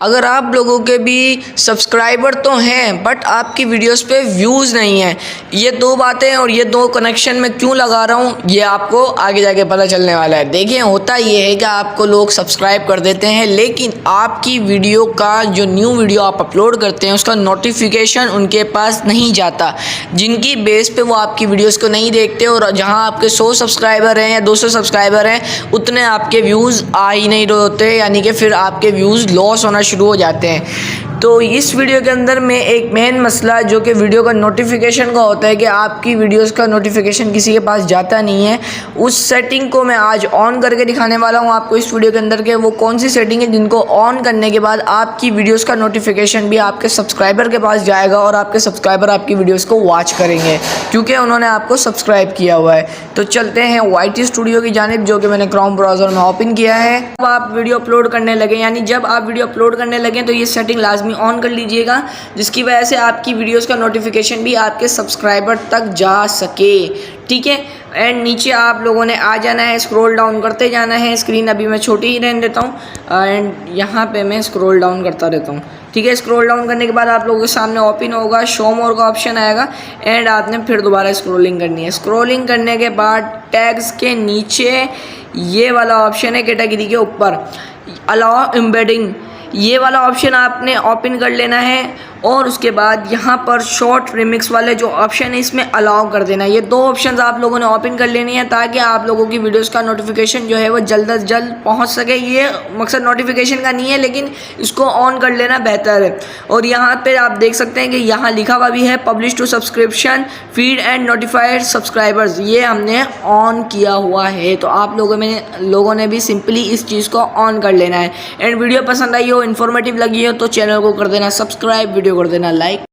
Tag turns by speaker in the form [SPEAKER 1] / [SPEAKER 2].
[SPEAKER 1] अगर आप लोगों के भी सब्सक्राइबर तो हैं बट आपकी वीडियोस पे व्यूज़ नहीं हैं, ये दो बातें और ये दो कनेक्शन मैं क्यों लगा रहा हूँ ये आपको आगे जाके पता चलने वाला है। देखिए, होता ये है कि आपको लोग सब्सक्राइब कर देते हैं लेकिन आपकी वीडियो का जो न्यू वीडियो आप अपलोड करते हैं उसका नोटिफिकेशन उनके पास नहीं जाता, जिनकी बेस पे वो आपकी वीडियोस को नहीं देखते। और जहाँ आपके 100 सब्सक्राइबर हैं या 200 सब्सक्राइबर हैं उतने आपके व्यूज़ आ ही नहीं रहे होते, यानी कि फिर आपके व्यूज़ लॉस होना शुरू हो जाते हैं। तो इस वीडियो के अंदर में एक मेन मसला जो कि वीडियो का नोटिफिकेशन का होता है कि आपकी वीडियोस का नोटिफिकेशन किसी के पास जाता नहीं है, उस सेटिंग को मैं आज ऑन करके दिखाने वाला हूं आपको इस वीडियो के अंदर के वो कौन सी सेटिंग है जिनको ऑन करने के बाद आपकी वीडियोस का नोटिफिकेशन भी आपके सब्सक्राइबर के पास जाएगा और आपके सब्सक्राइबर आपकी वीडियोज़ को वॉच करेंगे क्योंकि उन्होंने आपको सब्सक्राइब किया हुआ है। तो चलते हैं YT स्टूडियो की जानिब जो कि मैंने क्रोम ब्राउज़र में ओपन किया है। अब आप वीडियो अपलोड करने लगे, यानी जब आप वीडियो अपलोड करने लगे तो ये सेटिंग लाजमी ऑन कर लीजिएगा जिसकी वजह से आपकी वीडियोस का नोटिफिकेशन भी आपके सब्सक्राइबर तक जा सके। ठीक है, एंड नीचे आप लोगों ने आ जाना है, स्क्रॉल डाउन करते जाना है। स्क्रीन अभी मैं छोटी ही रहने देता हूँ एंड यहाँ पे मैं स्क्रॉल डाउन करता रहता हूँ। ठीक है, स्क्रॉल डाउन करने के बाद आप लोगों के सामने ओपन होगा, शो मोर का ऑप्शन आएगा एंड आपने फिर दोबारा स्क्रॉलिंग करनी है। स्क्रॉलिंग करने के बाद टैग्स के नीचे ये वाला ऑप्शन है, कैटेगरी के ऊपर अलाउ एम्बेडिंग, ये वाला ऑप्शन आपने ओपन कर लेना है और उसके बाद यहाँ पर शॉर्ट रिमिक्स वाले जो ऑप्शन है इसमें अलाउ कर देना है। ये दो ऑप्शंस आप लोगों ने ओपन कर लेनी है ताकि आप लोगों की वीडियोस का नोटिफिकेशन जो है वो जल्द अज जल्द पहुँच सके। ये मकसद नोटिफिकेशन का नहीं है लेकिन इसको ऑन कर लेना बेहतर है। और यहाँ पे आप देख सकते हैं कि यहाँ लिखा हुआ भी है publish to subscription feed and notified subscribers, ये हमने ऑन किया हुआ है। तो आप लोगों ने भी सिंपली इस चीज़ को ऑन कर लेना है। एंड वीडियो पसंद आई हो, इन्फॉर्मेटिव लगी हो तो चैनल को कर देना सब्सक्राइब, वीडियो कर देना लाइक।